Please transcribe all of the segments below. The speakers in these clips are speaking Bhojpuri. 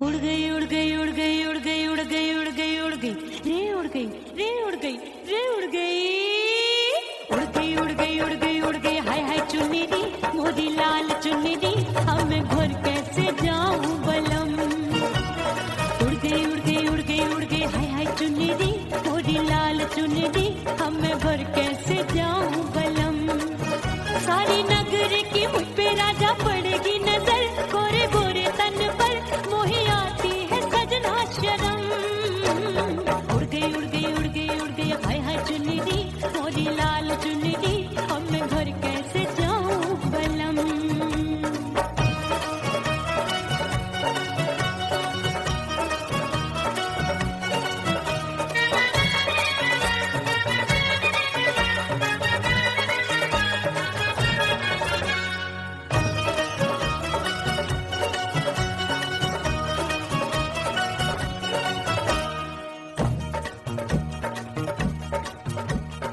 उड़ गई उड़ गई उड़ गई उड़ गई उड़ गई उड़ गई उड़ गई रे उड़ गई रे उड़ गई रे उड़ गई उड़ गई उड़ गई उड़ गई उड़ गई हाय हाय चुन्नी दी मोदी लाल चुन्नी दी अब मैं घर कैसे जाऊं बलम। उड़ गई उड़ गई उड़ गई उड़ गई हाय हाय चुन्नी दी मोदी लाल चुन्नी दी अब मैं घर कैसे जाऊं बलम। सारी नगर की मुझ पे राजा पड़ेगी नजर गोरे गोरे तन पर मोही आती है सजना शर्म। उड़ गई उड़ गई उड़ गई उड़ गई हाय हाय चुन्नी दी मोरी लाल चुन्नी दी अब मैं घर कैसे जाऊं बलम।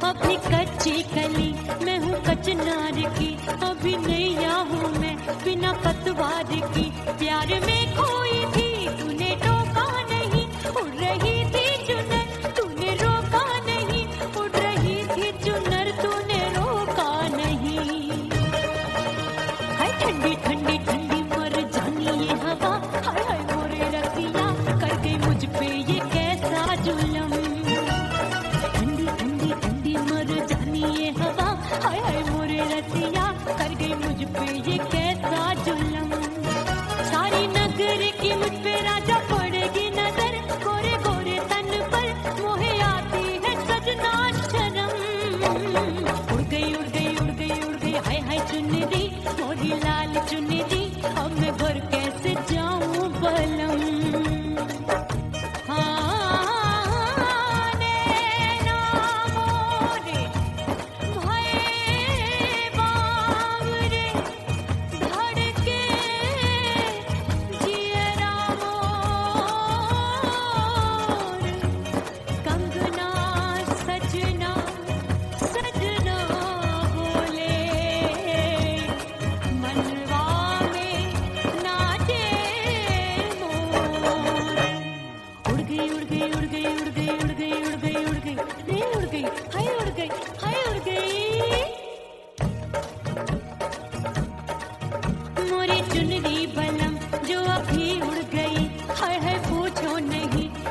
अपनी कच्ची कली मैं हूँ कचनार की अभी नैया हूँ मैं बिना पतवार की प्यार में खोई थी तूने टोका नहीं उड़ रही थी चुनर तूने रोका नहीं उड़ रही थी चुनर तूने रोका नहीं। हाय ठंडी ठंडी ठंडी मर जानी ये हवा हाय हाय मोरे रतिया कर गई मुझ पे ये कैसा जुल्म। ठंडी ठंडी ठंडी मर जानी ये हवा हाय हाय मोरे रतिया कर गई मुझ पे ये कैसा जुल्म। सारी नगर की मुझ पे राजा पड़ेगी नजर गोरे गोरे तन पर मोहे आती है सजना शर्म। उड़ गई उड़ गई उड़ गई उड़ गई हाय हाय चुन्नी दी मोरी लाल चुन्नी दी अब मैं घर कैसे जाऊं बलम।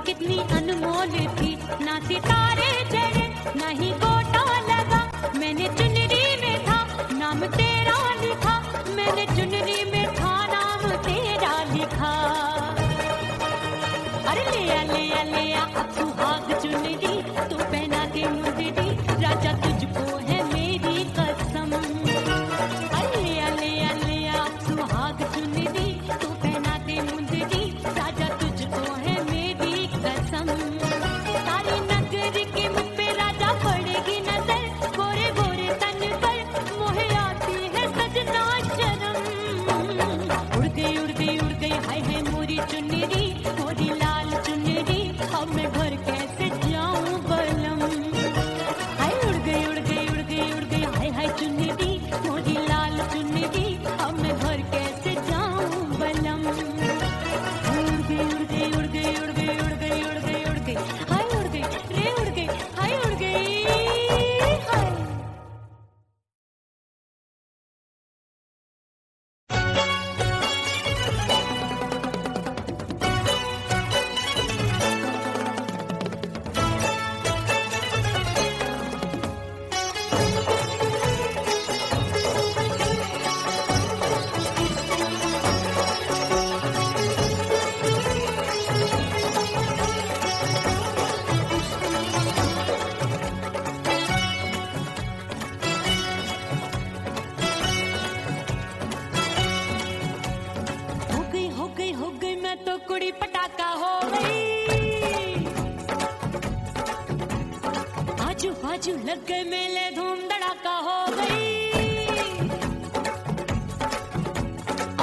कितनी अनमोल थी ना सितारे चढ़े ना ही गोटा लगा मैंने चुनरी में था नाम तेरा लिखा मैंने चुनरी में था नाम तेरा लिखा। अरे ले आ अब सुहाग चुनरी तू पहना के मुझे दी राजा तुझको है मेरी कसम। अरे ले आ अब सुहाग चुनरी तू पहना के मुझे दी राजा तुझको है मेरी कसम। सारी नगर की मुझ पे राजा पड़ेगी नजर गोरे गोरे तन पर मोहे आती है सजना शर्म। उड़ गई उड़ गई उड़ गई हाय हाय मोरी चुन्नी मोरी लाल चुन्नी अब मैं घर कैसे जाऊं बलम। हाय उड़ गई उड़ गई उड़ गई उड़ गई हाय हाय चुन्नी मोरी लाल चुन्नी अब मैं घर कैसे जाऊं बलम। उड़ गई उड़ गई उड़ गई उड़ गई उड़ गई उड़ गई उड़ गई हाय उड़ गई रे उड़ गई हाय उड़ गई हाय। हो गई मैं तो कुड़ी पटाखा हो गई आजू बाजू लग गए मेले धूम धड़ाका हो गई।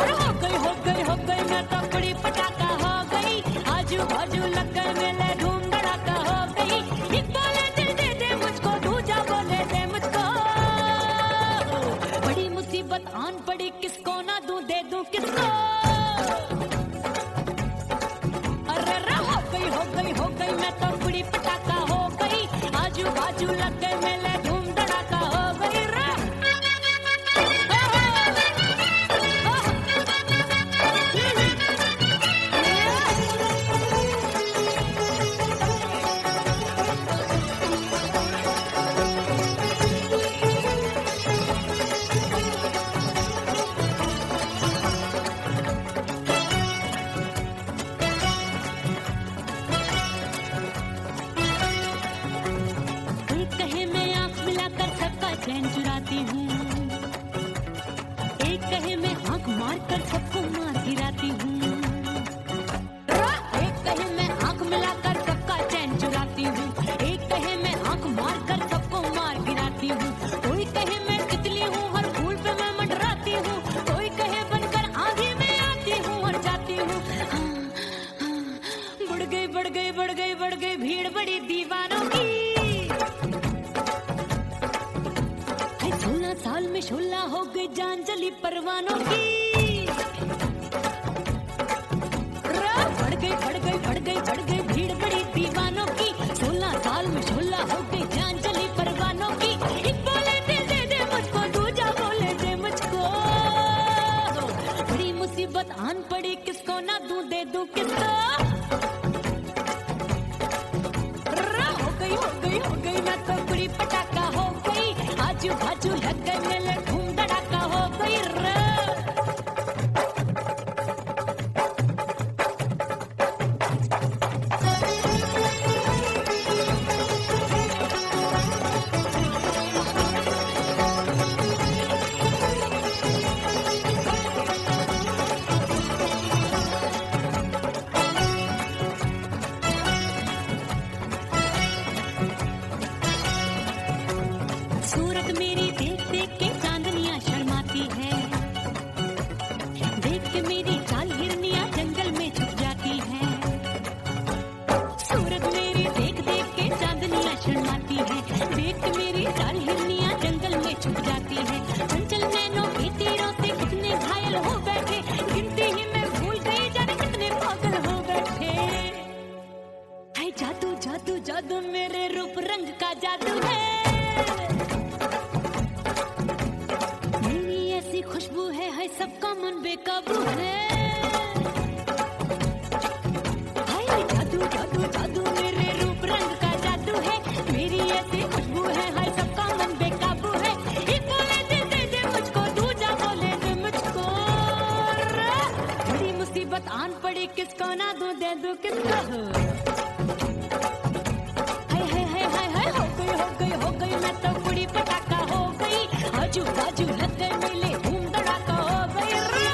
और हो गई मैं तो कुड़ी पटाखा हो गई आजू बाजू लग गए मेले धूम धड़ाका हो गई। एक बोले दिल दे दे मुझको दूजा बोले दे मुझको बड़ी मुसीबत आन पड़ी किसको ना दूं दे दूं किसको। बाजू लग गए मेले धूम धड़ाका हो गई रे कोई कहे मैं आंख मिलाकर सबका चैन चुराती हूँ, एक कहे मैं आंख मारकर सबको मार गिराती हूँ, एक कहे मैं आंख मिलाकर सबका चैन चुराती हूँ, एक कहे मैं आंख मारकर सबको मार गिराती हूँ, कोई कहे मैं तितली हूँ हर फूल पे मैं मंडराती हूँ, कोई कहे बनकर आंधी में आती हूँ और जाती हूँ। बढ़ गई बढ़ गई बढ़ गई बढ़ गई भीड़ बड़ी दीवानों की, 16 साल में शोला हो गई जान चली परवानों की। बढ़ गई बढ़ गई बढ़ गई बढ़ गई भीड़ बड़ी दीवानों की, 16 साल में शोला हो गई जान चली परवानों की। एक बोले दे दे मुझको, दूजा बोले दे मुझको, बड़ी मुसीबत आन पड़ी किसको ना दूं दे दूं किसको। हो गई मैं तो बुरी पटाखा हो गई, आजू बाजू लग गए मेले धूम धड़ाका हो गई रे। सूरत मेरी देख देख के चांदनियां शर्माती है, देख के मेरी चाल हिरनियां जंगल में छुप जाती है। सूरत मेरी देख देख के चांदनियां शर्माती है, देख के मेरी चाल हिरनियां जंगल में छुप जाती है। चंचल नैनों के तीरों से कितने घायल हो बैठे, गिनती ही मैं भूल गई जाने कितने पागल हो बैठे। है जादू जादू जादू मेरे रूप रंग का जादू है, मेरी ऐसी खुशबू है सबका मन बेकाबू है। हाय जादू जादू जादू मेरे रूप रंग का जादू है, मेरी ऐसी खुशबू है सबका मन बेकाबू है। एक बोले दे मुझको, दूजा बोले दे मुझको, बड़ी मुसीबत आन पड़ी किसको ना दूं दे दूं किसको। हो गई मैं तो बुरी पटाखा हो गई, आजू बाजू लग गए मेले धूम धड़ाका हो गई रे।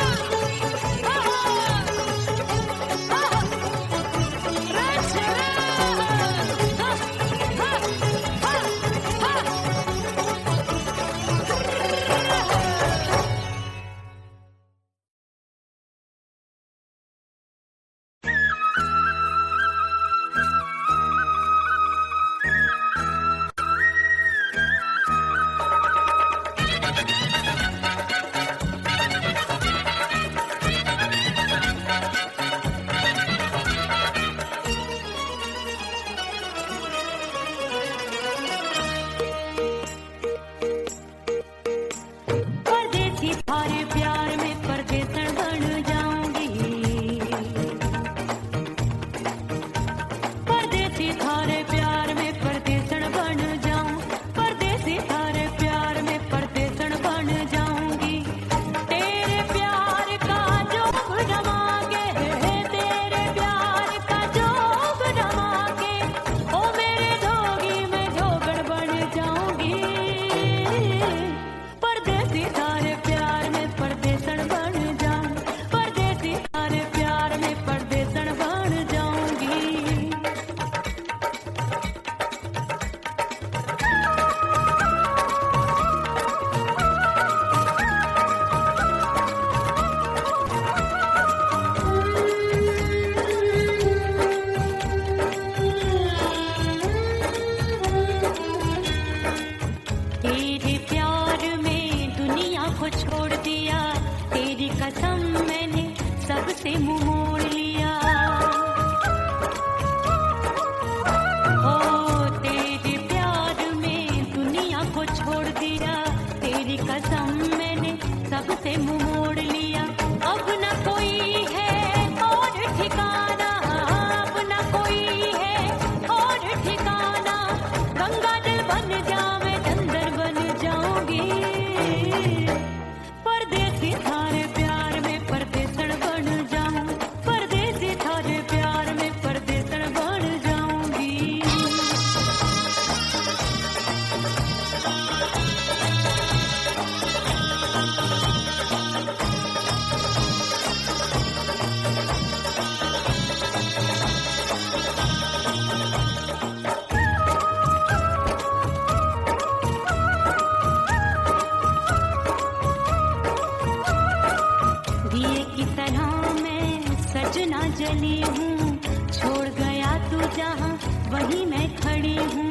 जली हूँ, छोड़ गया तू जहाँ वहीं मैं खड़ी हूँ।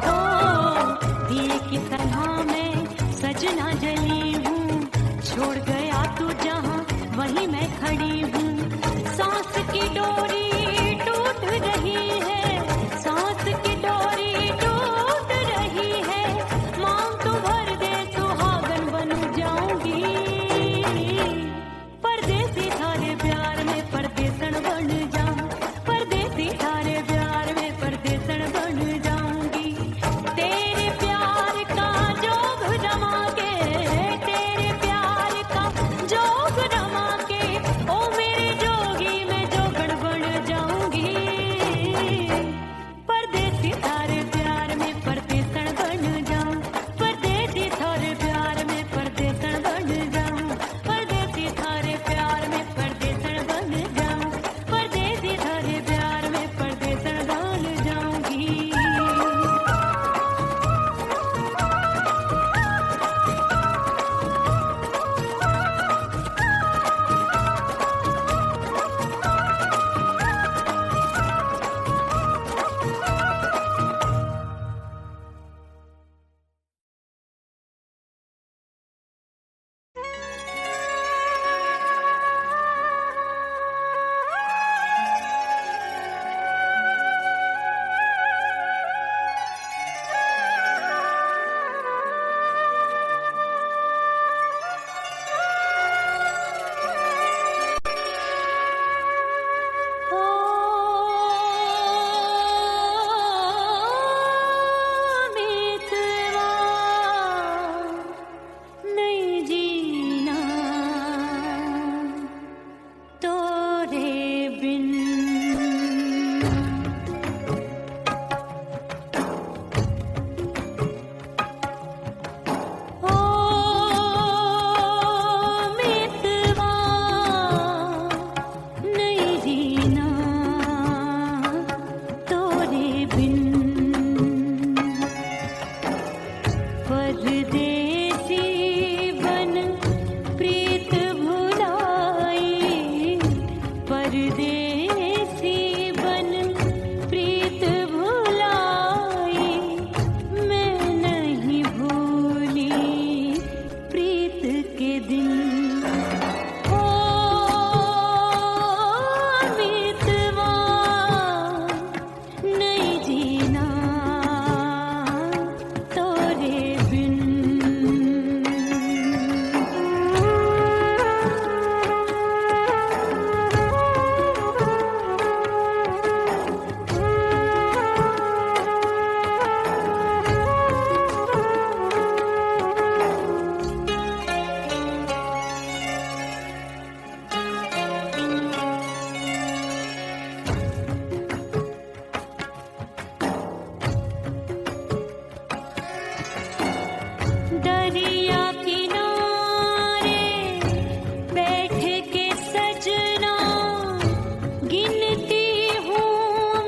ओ दिए की तरह मैं सजना जली हूँ, छोड़ गया तू जहाँ वहीं मैं खड़ी हूँ। सांस की डोरी टूट रही है, सांस की डोरी टूट रही है, मांग तू भर दे सुहागन बन जाऊंगी। परदेसी थारे प्यार में परदेसन बन जाऊं, परदेसी थारे प्यार में परदेसन बन जाऊंगी। तेरे प्यार का जोग जमा के, तेरे प्यार का जोग जमा के, ओ मेरे जोगी मैं जोगण बन जाऊंगी। परदेसी थारे प्यार में परदेसन बन जाऊं, परदेसी थारे प्यार में परदेसन बन जाऊं, परदेसी थारे प्यार में परदेसन बन जाऊं, परदेसी थारे प्यार में परदेसन बन जाऊंगी। नहीं जीना तोरे बिन, ओ मितवा नहीं जीना तोरे बिन। परदेसी बन प्रीत भुलाई, परदेसी बन प्रीत भुलाई, मैं नहीं भूली प्रीत के दिन। ओ मितवा नहीं जीना तोरे बिन। दरिया किनारे बैठ के सजना गिनती हूँ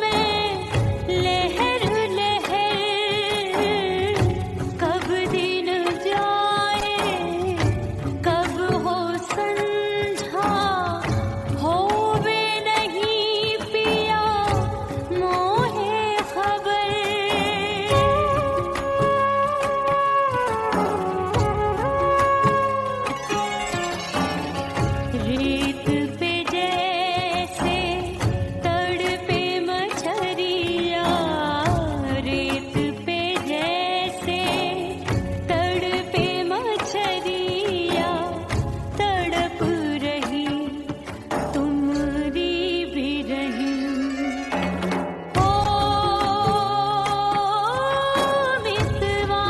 मैं लहर लहर, कब दिन जाए कब हो संझा, होवे नहीं पिया मोहे खबर। रेत पे जैसे तड़पे मछरिया, रेत पे जैसे तड़पे मछरिया, तड़प रही तुम्हारी भी रही। ओ मितवा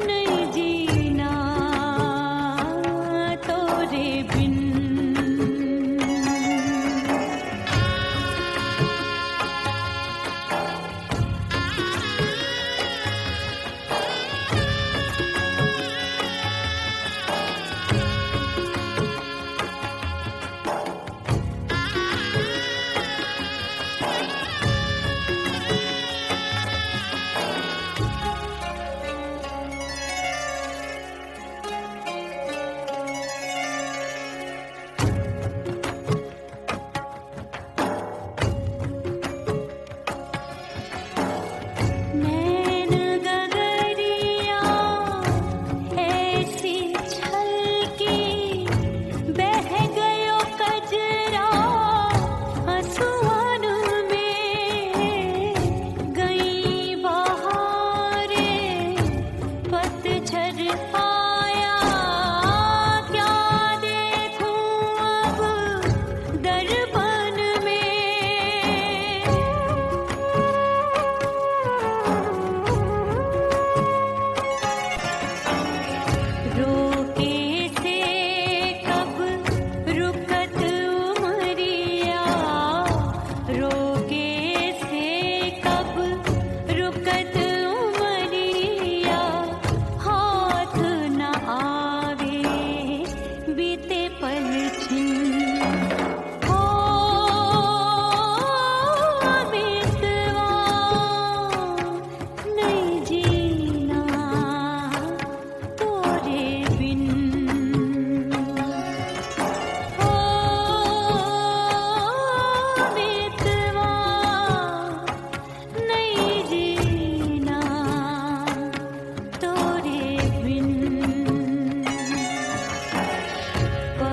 नहीं जीना तोरे बिन।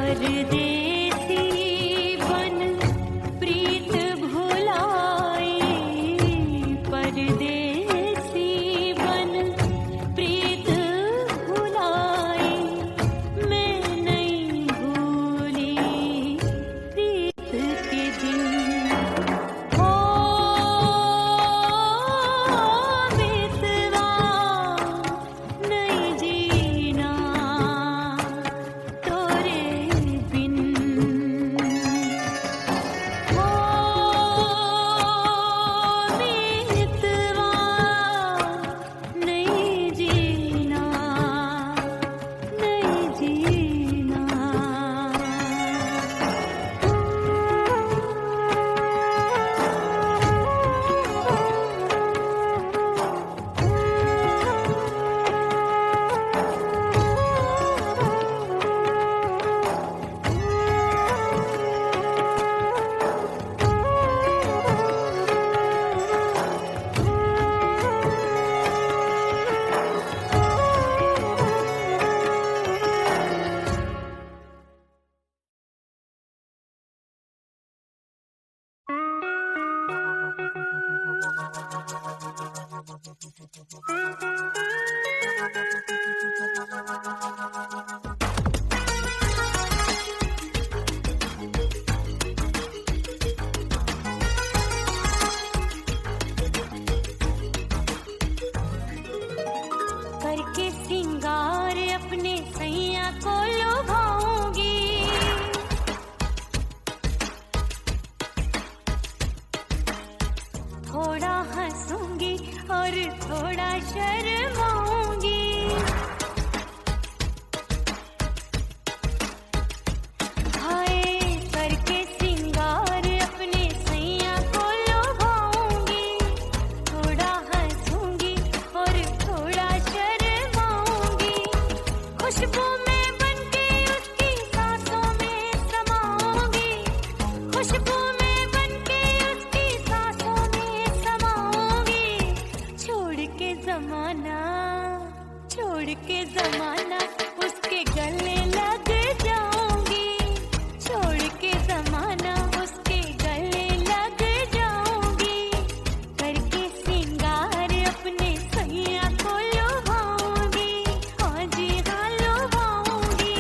परदेसी बन प्रीत भुलाए, परदेसी बन प्रीत भुलाए, मैं नहीं भूली प्रीत के दिन। हो मितवा नहीं जीना तोरे बिन, हो मितवा नहीं जीना, नहीं जीना। करके सिंगार अपने सैया को लुभाऊंगी, थोड़ा हंसूंगी और थोड़ा शर्माऊंगी। हाय करके सिंगार अपने सैया को लुभाऊंगी, थोड़ा हंसूंगी और थोड़ा शर्माऊंगी। खुशबू में बनके उसकी सांसों में समाऊंगी, खुशबू में बनके उसकी सांसों में समाऊंगी। छोड़ के जमाना, छोड़ के जमाना उसके गले लग जाऊंगी, छोड़ के जमाना उसके गले लग जाऊंगी। करके सिंगार अपने सैया को लुभाऊंगी, हाँ जी हाँ लुभाऊंगी।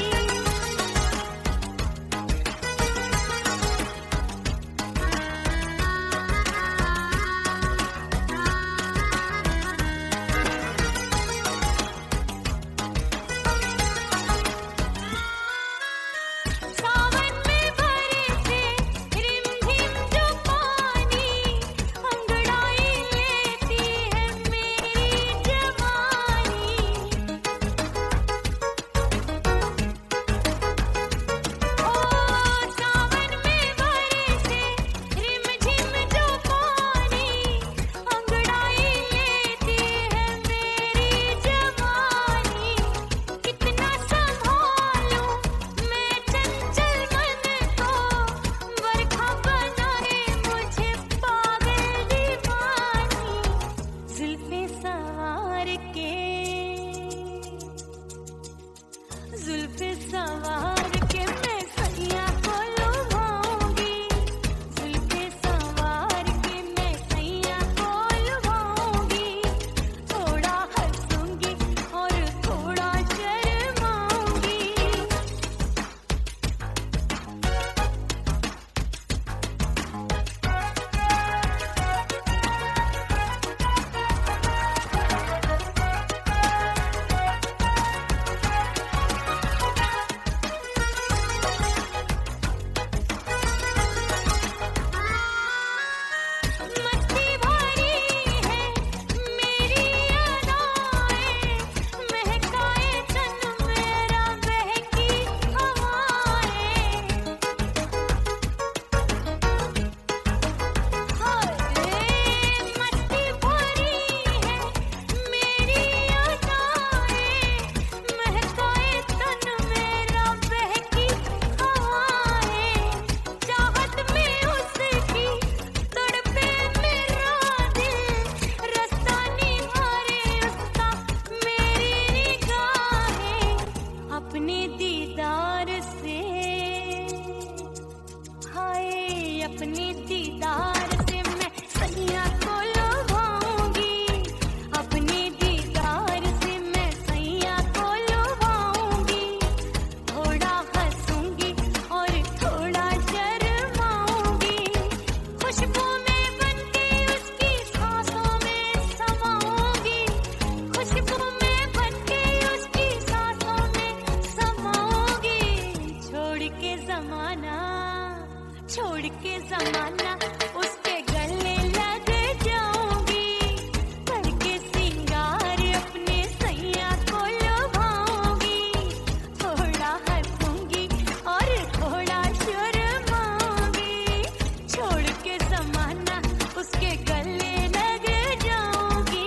अपने दीदार से मैं सैया को लुभाऊंगी, अपने दीदार से मैं सैया को लुभाऊंगी। थोड़ा हंसूंगी और थोड़ा शर्माऊंगी, खुशबू में बनके उसकी सांसों में समाऊंगी, खुशबू में बनके उसकी सांसों में समाऊंगी। छोड़ के जमाना उसके गले लग जाऊंगी, करके सिंगार अपने सैया को लुभाऊंगी। थोड़ा हंसूंगी और थोड़ा शर्माऊंगी, छोड़ के जमाना उसके गले लग जाऊंगी।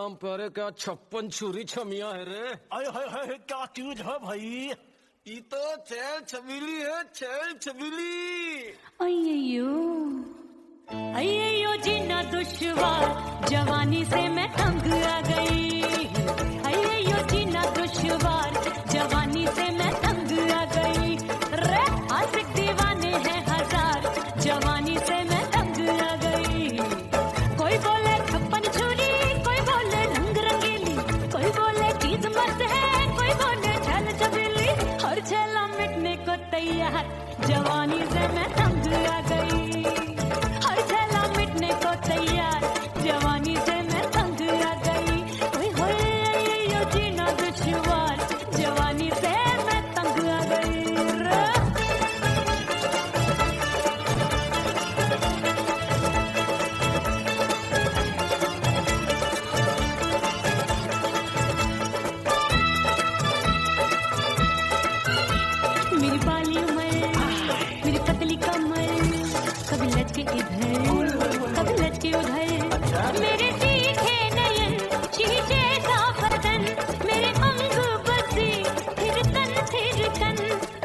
नाम पर क्या 56 छुरी छमिया है रे। अरे हाय हाय क्या चीज है भाई? ये तो छैल छबीली है, छैल छबीली। अय्यो जीना दुश्वार, जवानी से मैं तंग आ गई। अय्यो जीना दुश्वार, जवानी से मैं तंग आ गई। रे आशिक दीवाने हैं हजार, जवानी से मैं तंग आ गई। कोई बोले 56 छुरी, कोई बोले रंग रंगीली, कोई बोले चीज मस्त है, कोई बोले छैल छबीली। हर छैला मिटने को तैयार, जवानी से मैं तंग आ गई। हर छैला मिटने को तैयार, जवानी से मैं तंग आ गई। ओए होए यो जीना दुश्वार, जवानी से मैं तंग आ गई रे। मेरी बाली उमर, मेरी पतली कमर, कभी लटके इधर कभी लटके उधर। मेरे तीखे नयन, शीशे सा बदन, मेरे अंग बसी थिरकन।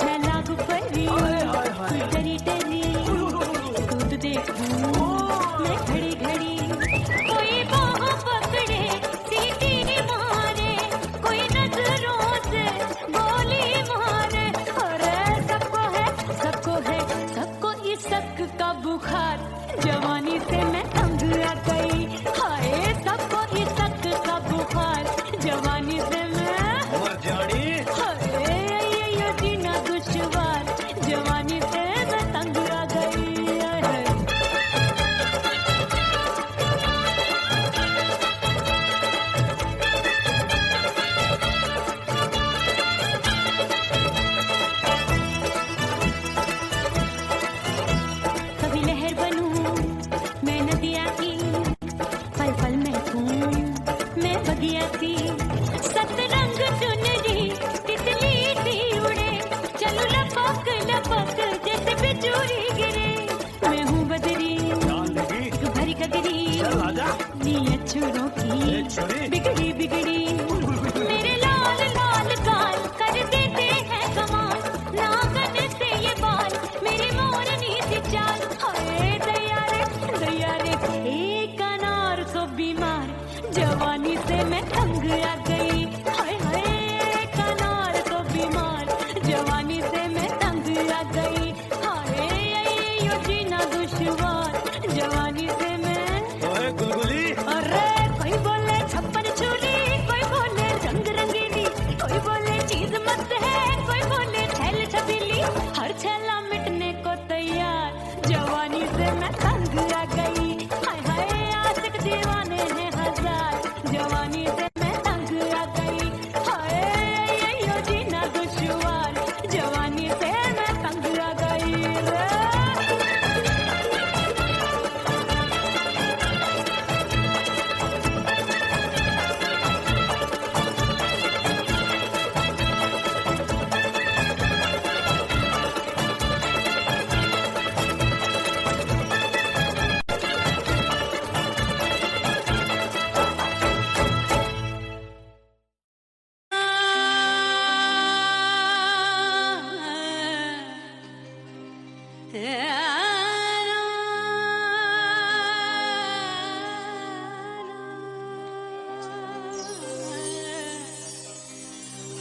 मैं लागू परी, तू डरी डरी, दूध देखूं मैं घड़ी घड़ी। कोई बाह पकड़े सीटी मारे, कोई नजरों से गोली मारे। अरे सबको इस शक का बुखार, जवानी से मैं तंग आ गई। हाय सबको इस शक का बुखार, जवानी से मैं मर जानी। हाय ये जीना दुश्वार, जवानी से मैं तंग आ गई। हाय कभी लहर बनूं मैं नदिया की, पल पल महकूं मैं बगिया की। सतरंग चुनरी तितली सी उड़े, चलो लपक लपक जैसे बिजुरी गिरे। मैं हूँ बदरी जान लगी तू भरी कगरी, चल आजा। नीयत छुरों ए छुरी। की बिगड़ी बिगड़ी। मेरे लाल लाल गाल कर देते हैं कमाल, नागन से ये बाल मेरी मोरनी सी चाल। हाय दया रे एक अनार को बीमार, जवानी से मैं तंग आ गई। हाय हाय एक अनार को बीमार, जवानी से मैं तंग आ गई। हाय यो जीना दुश्वार, जवानी से मैं। ओए गुलगुली। अरे कोई बोले 56 छुरी, कोई बोले रंग रंगीली, कोई बोले चीज मस्त है, कोई बोले छैल छबीली। हर छैला मिटने को तैयार, जवानी से मैं तंग आ गई। हाय हाय आशिक दीवाने हैं हजार, जवानी से मैं तंग आ गई। हाय यो जीना दुश्वार, जवानी से मैं तंग आ गई रे।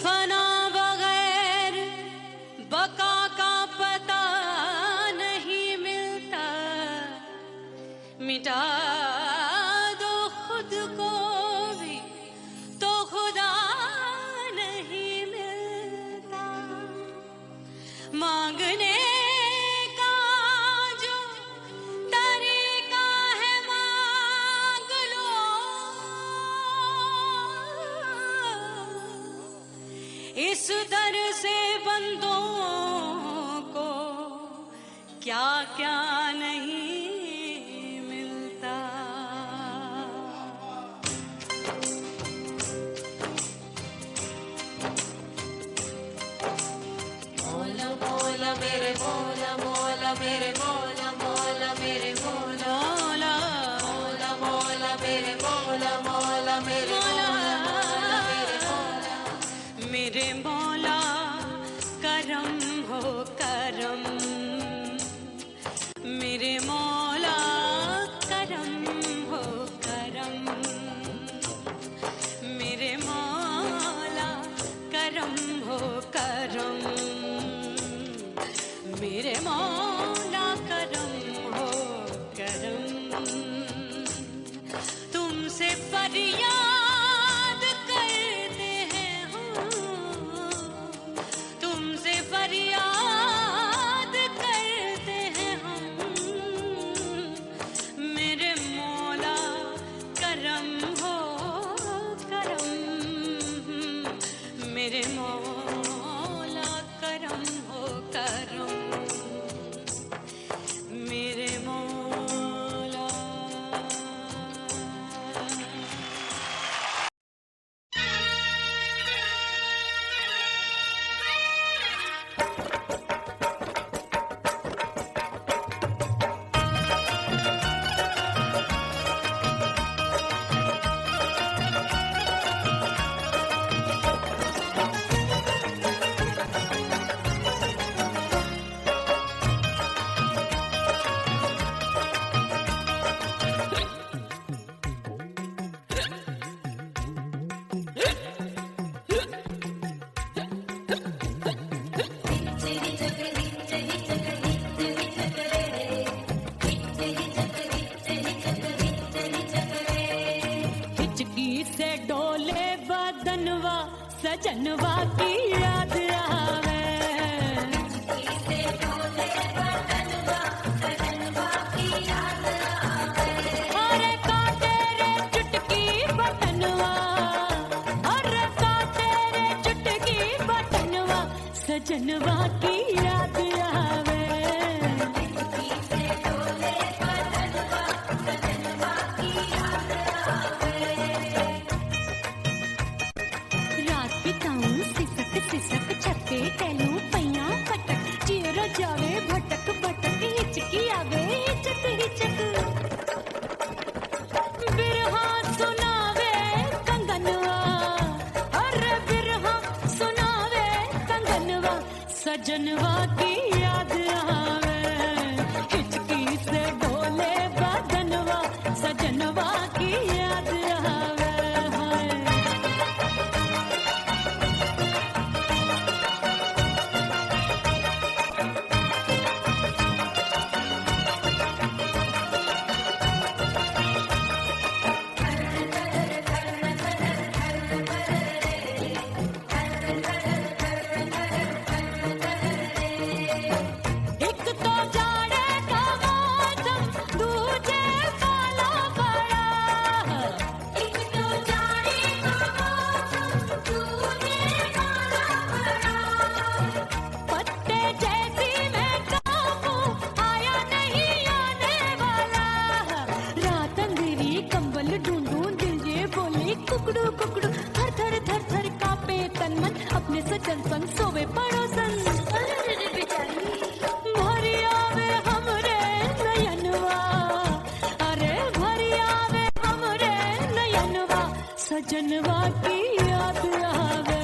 फना बगैर बका का पता नहीं मिलता, मिटा दो खुद को भी तो खुदा नहीं मिलता। मांगने का जो तरीका है मांग लो, इस दर से बंदों को क्या क्या नहीं मिलता। मौला मौला मेरे मौला मौला मेरे मौला मौला मेरे मौला मौला मौला मेरे मौला मौला मेरे करम, मेरे मौला करम हो करम, मेरे मौला करम हो करम, मेरे मौला करम हो करम। तुमसे फरियाद करते हैं हम, तुमसे फरियाद करते हैं हम, मेरे मौला करम हो करम, मेरे मौला करम हो करम, मेरे मौला। हिचकी से डोले बदनवा सजनवा की याद आवे, अरे काटे रे चुटकी बटनवा, अरे काटे रे चुटकी बटनवा सजनवा की याद आवे। रात बिताऊं सिसक सिसक छत्ते टैलूं पैया पटक, चेहरा जावे भटक भटक, हिचकी आवे हिचक हिचक, बिरहा सुनावे कंगनवा, अरे बिरहा सुनावे कंगनवा सजनवा की याद आवे, हिचकी से डोले बदनवा सजनवा की याद आवे। हाय एक तो जाड़े का मौसम, दूजे काला बड़ा, एक तो जाड़े का मौसम, दूजे काला बड़ा, पत्ते जैसी मैं काबू आया नहीं आने वाला, रात अंधेरी कंबल ढूंढूं दिल ये बोले कुकड़ू कुकड़ू, थर थर थर थर कांपे तन मन, अपने सजन संग सोवे पड़ोसन, भरिया वे हमरे नयनवा, अरे भरिया वे हमरे नयनवा सजनवा की याद आवे।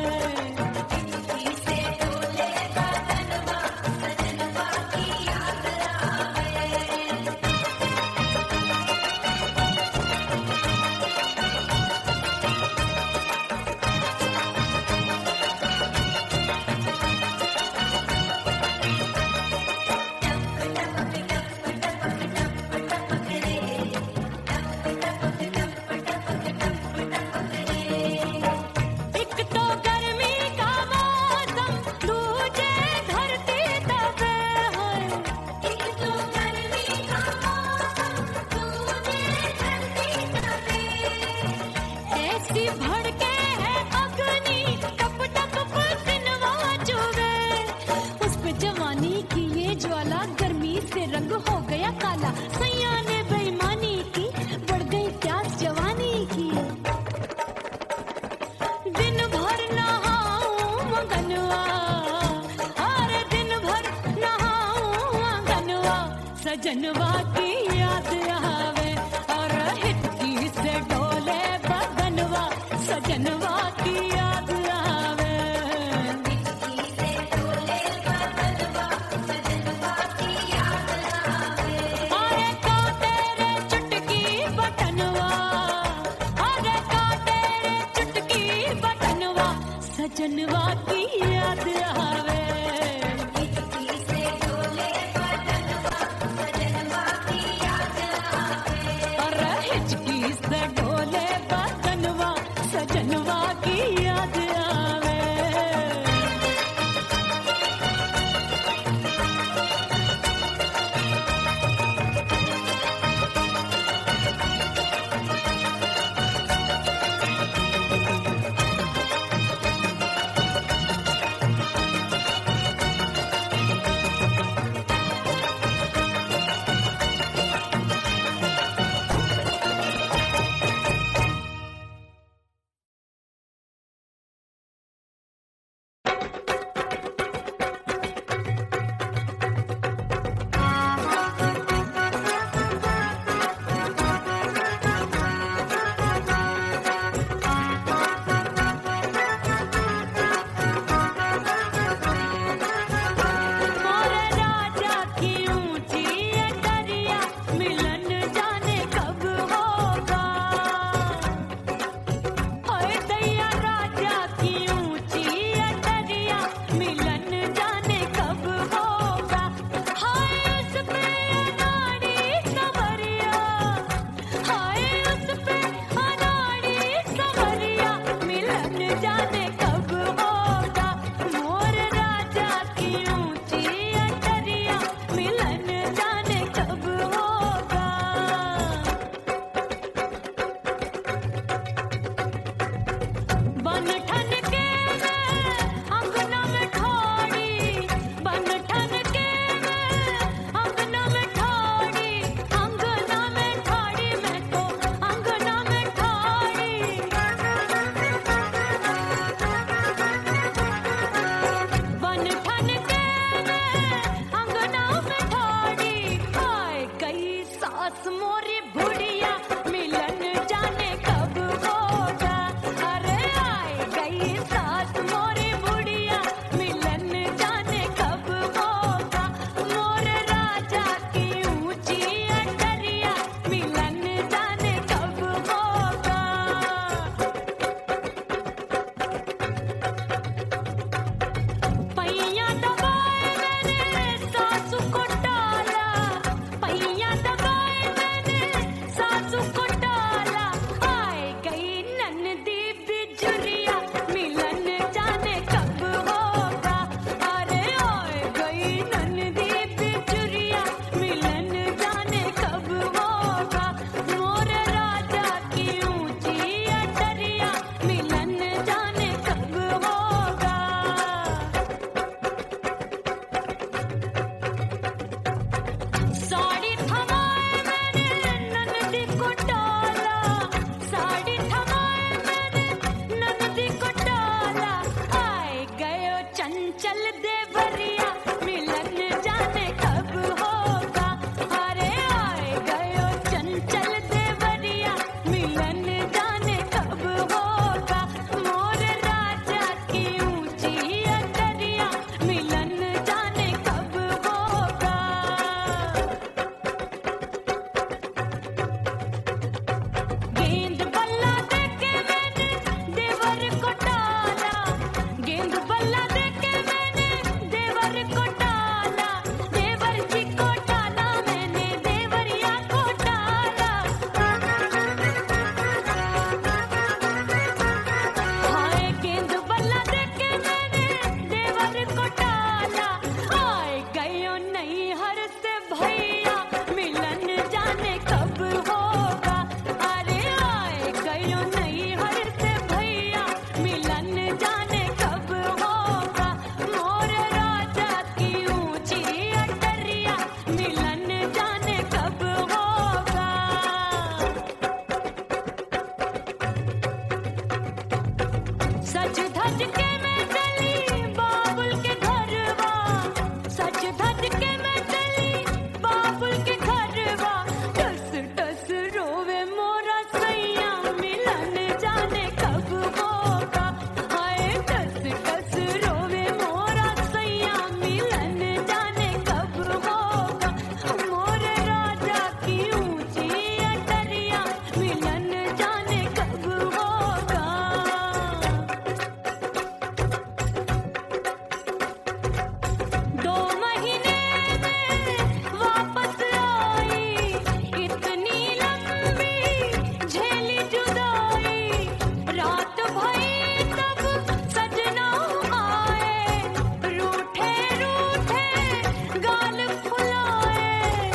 एक तो गर्मी का मौसम, दूजे धरती तपे है, एक तो गर्मी का मौसम, दूजे धरती तपे, ऐसी भड़के है अग्नि टप टप पसीनवा चुभे, उस पे जवानी की ये ज्वाला गर्मी से रंग हो गया काला, सैया ने बेईमानी की बढ़ गई प्यास जवानी की, दिन भर नहाऊं मंगनवा, अरे दिन भर नहाऊं मंगनवा सजनवा की याद आवे, और हिचकी से डोले बदनवा सजनवा की याद आवे। सास मोरी बुढ़िया मिलन जाने कब होगा। अरे आए गई सास मोरी बुढ़िया मिलन जाने कब होगा। मोर राजा की ऊंची अटरिया मिलन जाने कब होगा। पैया दबाए मैंने सासू को डाला, पैया दबाए मैंने सासू को डाला। आए गई ननदी बिजुरिया मिलन जाने कब होगा। अरे आए गई ननदी बिजुरिया मिलन जाने कब होगा। मोर राजा की ऊंची अटरिया मिलन जाने कब होगा। साड़ी थमाए मैंने ननदी को डाला, साड़ी थमाए मैंने ननदी को डाला। आए गयो चंचल देवरिया मिलन जाने कब होगा। अरे आए गयो चंचल देवरिया मिलन जाने कब होगा। मोर राजा की ऊंची अटरिया मिलन जाने कब होगा। 'गेंद बल्ला देके मैंने देवर को डाला, गेंद बल्ला देके मैंने देवर को डाला। देवर जी को डाला मैंने देवरिया को डाला। हाय गेंद बल्ला देके मैंने देवर को डाला। आए गयो नैहर से भैया मिलन जाने कब होगा। अरे आए गयो नैहर से भैया मिलन जाने कब होगा। मोर राजा की ऊंची अटरिया मिलन जाने कब होगा। सज धज के मैं चली बाबुल के घरवा, सज धज के मैं चली बाबुल के घरवा। टस टस रोवे मोरा सैया मिलन जाने कब होगा। हाय टस टस रोवे मोरा सैया मिलन जाने कब होगा। मोर राजा की ऊंची अटरिया मिलन जाने कब होगा। 2 महीने में वापस आई, इतनी लंबी झेली जुदाई। रात भई तब सजना आए, रूठे रूठे गाल फुलाए।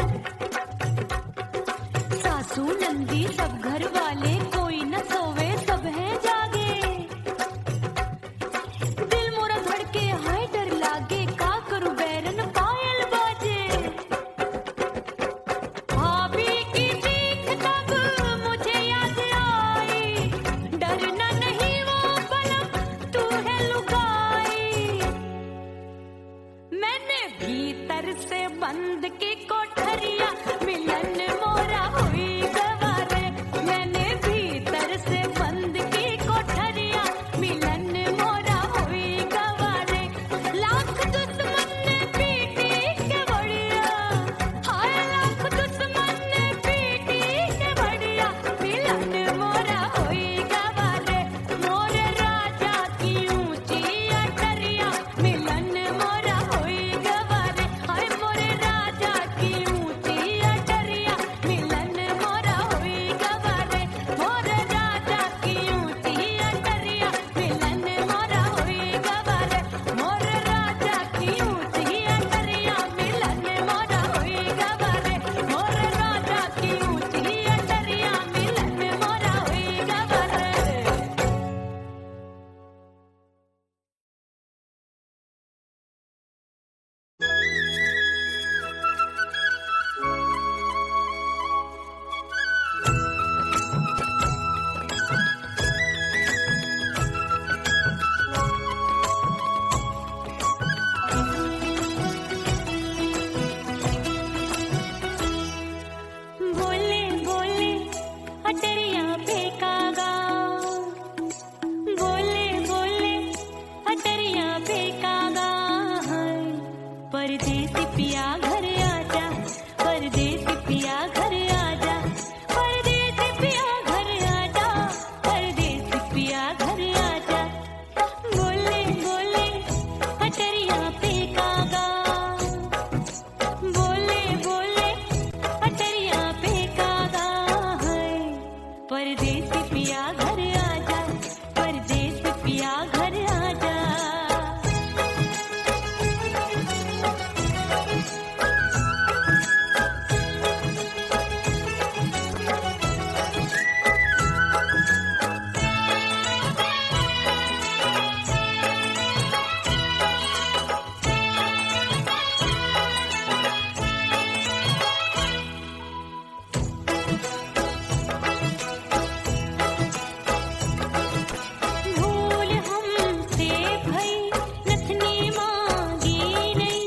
सासू नंदी सब घर वाले कोई न सोवे सब हैं जागे। दिल मोरा धड़के हाय डर लागे का करूं बैरन पायल बाजे। भाभी की चीख तब मुझे याद आई, डरना नहीं वो बलम तू है लुगाई। मैंने भीतर से बंद की कोठरिया मिलन मोरा हुई गवारे। मैंने भीतर से बंद की कोठरिया मिलन मोरा हुई गवारे। लाख दुश्मन ने पीटी के बढ़िया, हाय लाख दुश्मन ने पीटी के बढ़िया। मिलन मोरा हुई गवारे। मोर राजा की ऊंची अटरिया मिलन मोरा हुई गवारे। हाय मोर राजा की ऊंची अटरिया मिलन मोरा परदेसी पिया घर आजा, परदेसी पिया घर आजा, परदेसी पिया घर आजा, परदेसी पिया घर आजा। बोले बोले अटरिया पे कागा, बोले बोले अटरिया पे कागा है। परदेसी पिया घर आजा, परदेसी पिया घर आजा। भूल हमसे भई नथनी मांगी नहीं,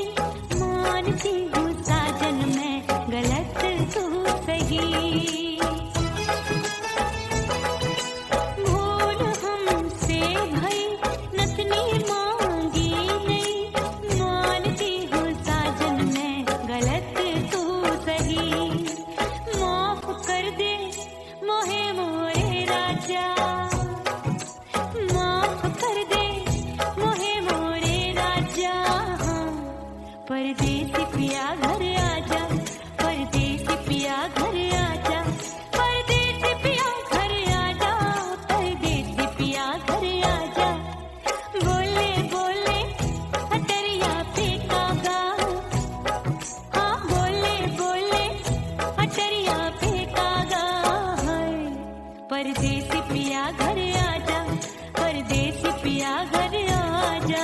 मानती हूँ साजन मैं गलत तू सही। भूल हमसे भई नथनी मांगी नहीं, मानती हूँ साजन मैं गलत तू सही। माफ कर दे मोहे मोरे राजा, माफ कर दे मोहे मोरे राजा। परदेसी पिया घर आजा, परदेसी पिया घर आजा, परदेसी पिया घर आजा, परदेसी पिया घर आजा। बोले बोले अटरिया पे कागा, हाँ बोले बोले अटरिया पे कागा है। परदेसी पिया घर आजा, परदेसी पिया घर आजा।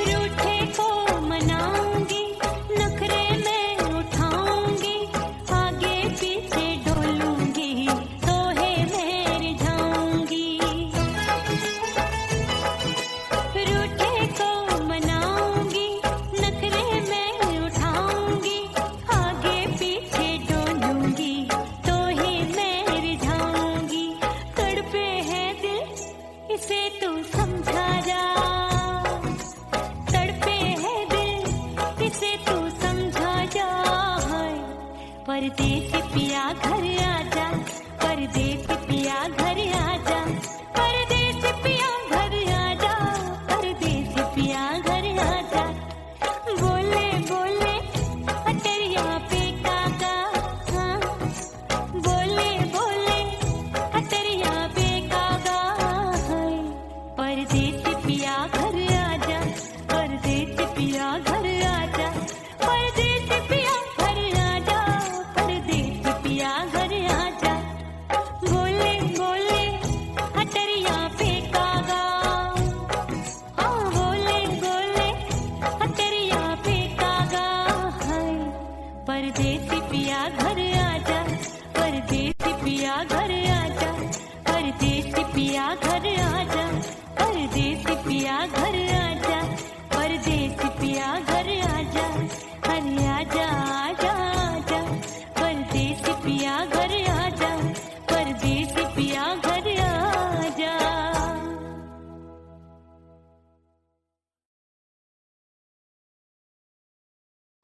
रूठे को मनाऊंगी, नखरे में उठाऊंगी, आगे पीछे डोलूंगी, तोहे मैं रिझाऊंगी। रूठे को मनाऊंगी, नखरे में उठाऊंगी, आगे पीछे डोलूंगी, तोहे मैं रिझाऊंगी। तड़पे है दिल इसे तू समझा जा, तड़पे है दिल इसे तू समझा जा। परदेसी पिया घर आजा, परदेसी पिया घर आजा, परदेसी पिया घर आजा, परदेसी पिया घर आजा। बोले बोले अटरिया पे कागा, हाँ बोले बोले अटरिया पे कागा है। परदेसी पिया घर आजा, परदेसी पिया घर आजा, परदेसी पिया घर आजा, परदेसी पिया घर आजा। बोले बोले अटरिया पे कागा, हाँ बोले बोले अटरिया पे कागा है। परदेसी पिया घर आजा, परदेसी पिया घर आजा, परदेसी पिया घर आजा, परदेसी पिया घर आजा, परदेसी पिया घर आजा। अरे आजा आजा आजा, परदेसी पिया घर आजा, परदेसी पिया घर आजा।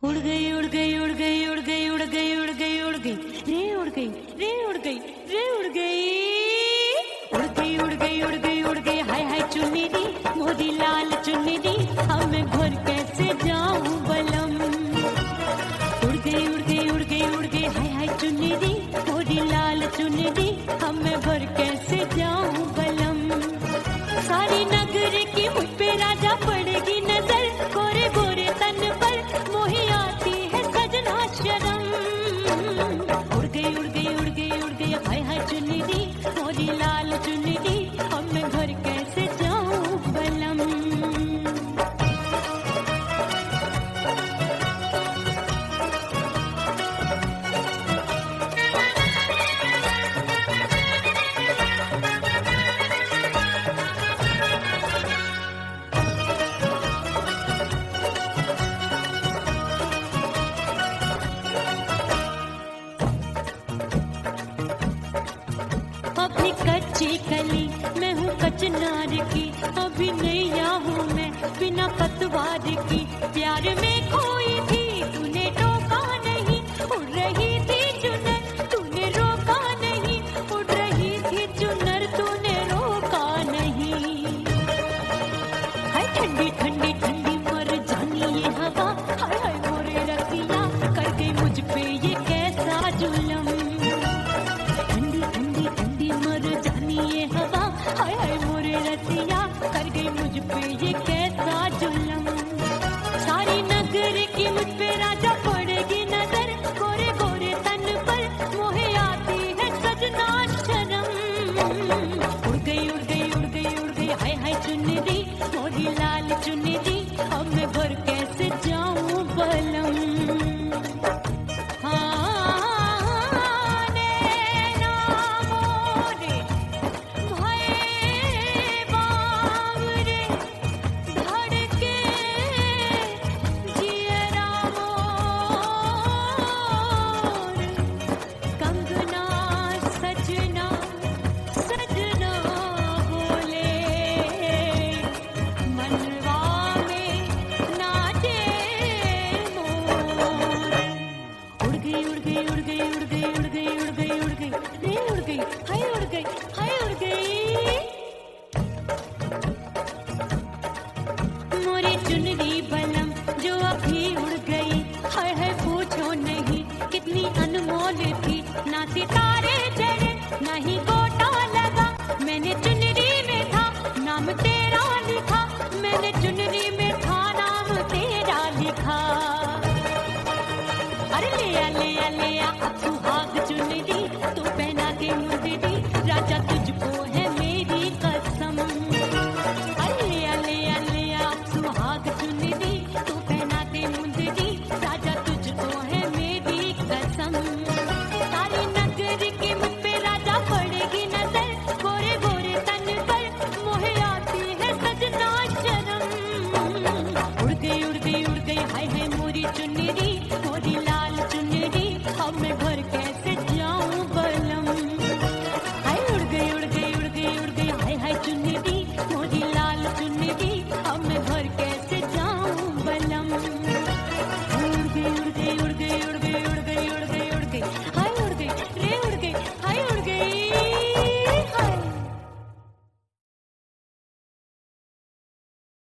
उड़ गई उड़ गई उड़ गई उड़ गई उड़ गई उड़ गई उड़ गई रे उड़ गई रे उड़ गई रे उड़ गई उड़ गई उड़ गई उड़ गई उड़ गई। हाय हाय चुन्नी दी मोदी लाल चुन्नी दी, अब मैं घर कैसे जाऊं बलम। उड़ गई उड़ गई उड़ गई उड़ गई हाय हाय चुन्नी दी मोदी लाल चुन्नी दी, अब मैं घर कैसे जाऊं बलम। सारी नगर की मुझ पे राजा पड़ेगी नजर, गोरे गोरे तन पर मोही आती है सजना शर्म। उड़ गई उड़ गई उड़ गई उड़ गई हाय हाय चुन्नी दी मोरी लाल चुन्नी दी, अब मैं घर कैसे जाऊं बलम। कच्ची कली मैं हूँ कचनार की, अभी नैया हूँ मैं बिना पतवार की। प्यार में खोई थी तूने टोका नहीं, उड़ रही थी चुनर तूने रोका नहीं, उड़ रही थी चुनर तूने रोका नहीं। हाय ठंडी ठंडी ठंडी मर जानी ये हवा, हाय हाय मोरे रतिया कर गई मुझ पे ये कैसा जुल्म। ठंडी ठंडी ठंडी मर जानी ये हवा, हाय हाय मोरे रतिया कर गई मुझ पे ये कैसा जुल्म। सारी नगर की मुझ पे राजा पड़ेगी नजर, गोरे गोरे तन पर मोहे आती है सजना शर्म। उड़ गई उड़ गई उड़ गई उड़ गई हाय हाय चुनरी मोरी लाल चुनरी, अब मैं घर कैसे जाऊं बलम। हाँ नैना मोरे भये बावरे, धड़के जियरा मोर, कंगना सजना सजना बोले, मनवा में नाचे मोर। उड़ गई उड़ गई उड़ गई उड़ गई उड़ गई उड़ गई उड़ गई रे उड़ गई हाय उड़ गई हाय उड़ गई। मोरी चुनरी बलम जो अभी उड़ गई, हाय हाय पूछो नहीं कितनी अनमोल थी। ना सितारे चढ़े ना ही गोटा लगा, मैंने चुनरी में था नाम तेरा लिखा, मैंने चुनरी में था नाम तेरा लिखा। अरे ले आ अब सुहाग चुनरी तू पहना के मुंदरी, राजा तुझको है मेरी कसम। अरे ले आ अब सुहाग चुनरी तू पहना के मुंदरी, राजा तुझको है मेरी कसम। सारी नगर की मुझ पे राजा पड़ेगी नजर, गोरे गोरे तन पर मोहे आती है सजना शर्म। उड़ गई हाय हाय मोरी चुनरी मोरी लाल चुनरी, अब मैं घर के